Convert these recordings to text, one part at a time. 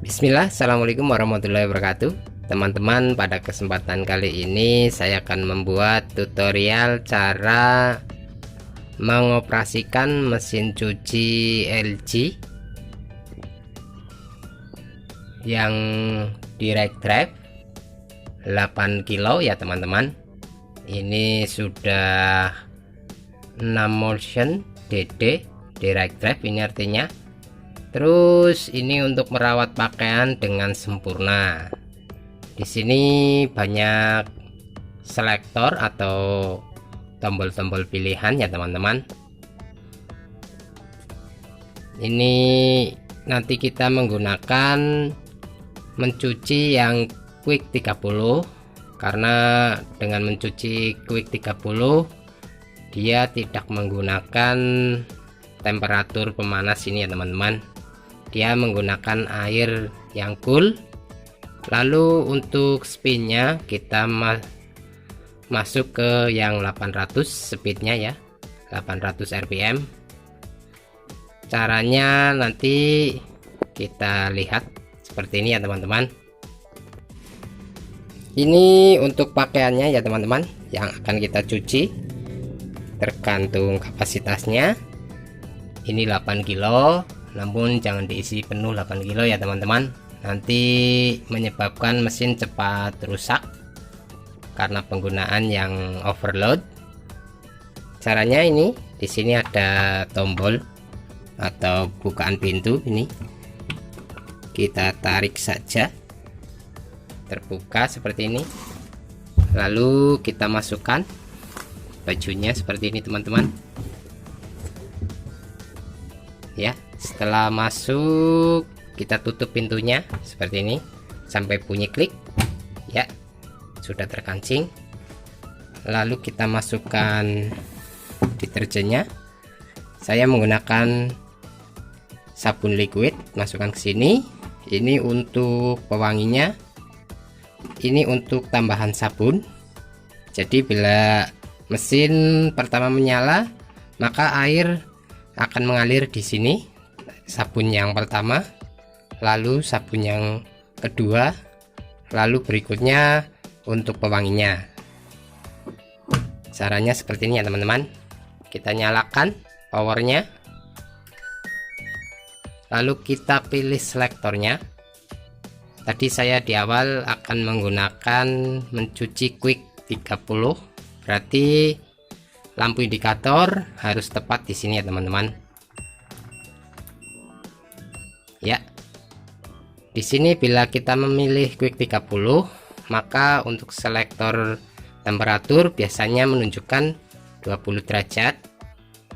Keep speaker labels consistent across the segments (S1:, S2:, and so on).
S1: Bismillah, assalamualaikum warahmatullahi wabarakatuh. Teman-teman, pada kesempatan kali ini saya akan membuat tutorial cara mengoperasikan mesin cuci LG yang direct drive 8 kilo ya teman-teman. Ini sudah 6 motion DD direct drive, ini artinya. Terus ini untuk merawat pakaian dengan sempurna. Di sini banyak selektor atau tombol-tombol pilihan ya teman-teman. Ini nanti kita menggunakan mencuci yang quick 30, karena dengan mencuci quick 30 dia tidak menggunakan temperatur pemanas ini ya teman-teman. Dia menggunakan air yang cool. Lalu untuk spinnya kita masuk ke yang 800 speednya ya, 800 rpm. Caranya nanti kita lihat seperti ini ya teman-teman. Ini untuk pakaiannya ya teman-teman, yang akan kita cuci tergantung kapasitasnya. Ini 8 kilo, namun jangan diisi penuh 8 kilo ya teman-teman, nanti menyebabkan mesin cepat rusak karena penggunaan yang overload. Caranya ini, di sini ada tombol atau bukaan pintu, ini kita tarik saja, terbuka seperti ini, lalu kita masukkan bajunya seperti ini teman-teman ya. Setelah masuk kita tutup pintunya seperti ini sampai bunyi klik ya, sudah terkancing. Lalu kita masukkan deterjennya. Saya menggunakan sabun liquid, masukkan ke sini. Ini untuk pewanginya, ini untuk tambahan sabun. Jadi bila mesin pertama menyala, maka air akan mengalir di sini. Sabun yang pertama, lalu sabun yang kedua, lalu berikutnya untuk pewanginya. Caranya seperti ini ya teman-teman. Kita nyalakan powernya, lalu kita pilih selektornya. Tadi saya di awal akan menggunakan mencuci quick 30, berarti lampu indikator harus tepat di sini ya teman-teman. Ya, di sini bila kita memilih quick 30, maka untuk selektor temperatur biasanya menunjukkan 20 derajat.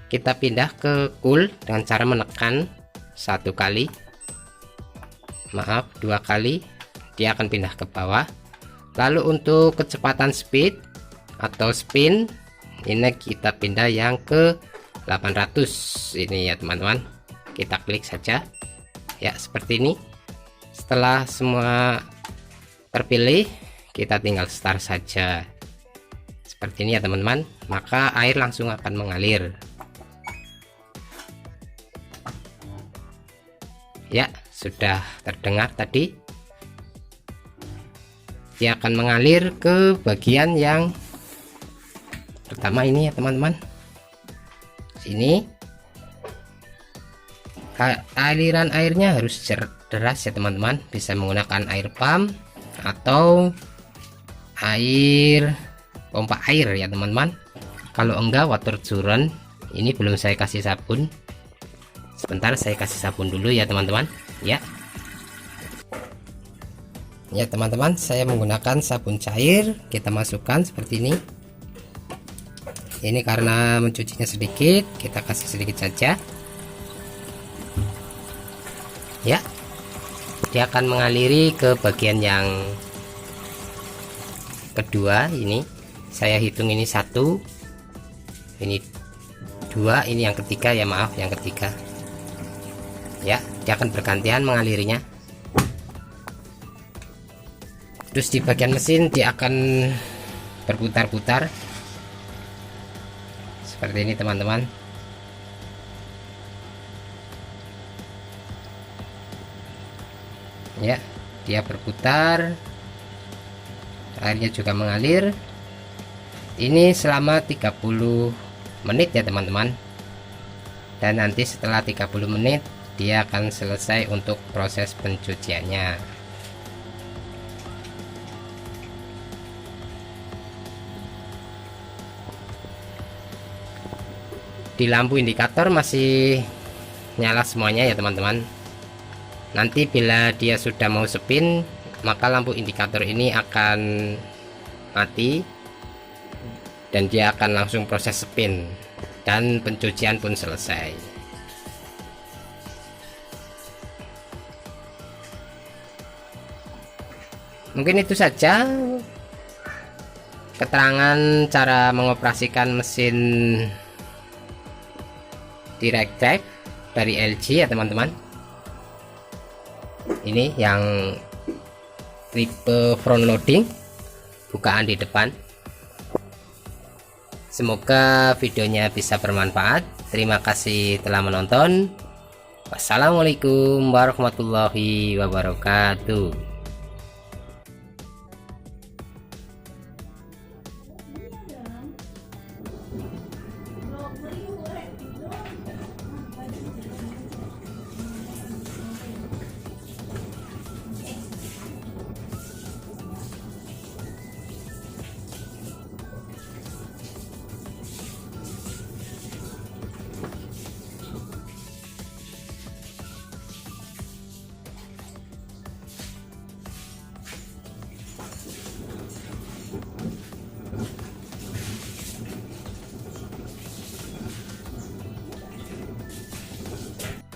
S1: Kita pindah ke cool dengan cara menekan satu kali, maaf, 2 kali, dia akan pindah ke bawah. Lalu untuk kecepatan speed atau spin, ini kita pindah yang ke 800 ini ya teman-teman. Kita klik saja ya, seperti ini. Setelah semua terpilih, kita tinggal start saja seperti ini ya teman-teman, maka air langsung akan mengalir ya. Sudah terdengar tadi, dia akan mengalir ke bagian yang pertama ini ya teman-teman. Sini aliran airnya harus deras ya teman-teman, bisa menggunakan air pump atau air pompa air ya teman-teman. Kalau enggak water current. Ini belum saya kasih sabun, sebentar saya kasih sabun dulu ya teman-teman ya. Ya teman-teman, saya menggunakan sabun cair, kita masukkan seperti ini. Ini karena mencucinya sedikit, kita kasih sedikit saja ya. Dia akan mengaliri ke bagian yang kedua. Ini saya hitung, ini 1, ini 2, ini yang ketiga ya, maaf, yang ketiga ya. Dia akan bergantian mengalirinya. Terus di bagian mesin dia akan berputar-putar seperti ini teman-teman. ya, dia berputar, airnya juga mengalir. Ini selama 30 menit ya teman-teman, dan nanti setelah 30 menit dia akan selesai untuk proses pencuciannya. Di lampu indikator masih nyala semuanya ya teman-teman. Nanti bila dia sudah mau spin, maka lampu indikator ini akan mati dan dia akan langsung proses spin dan pencucian pun selesai. Mungkin itu saja keterangan cara mengoperasikan mesin direct drive dari LG ya teman-teman. Ini yang tipe front loading, bukaan di depan. Semoga videonya bisa bermanfaat. Terima kasih telah menonton. Wassalamualaikum warahmatullahi wabarakatuh.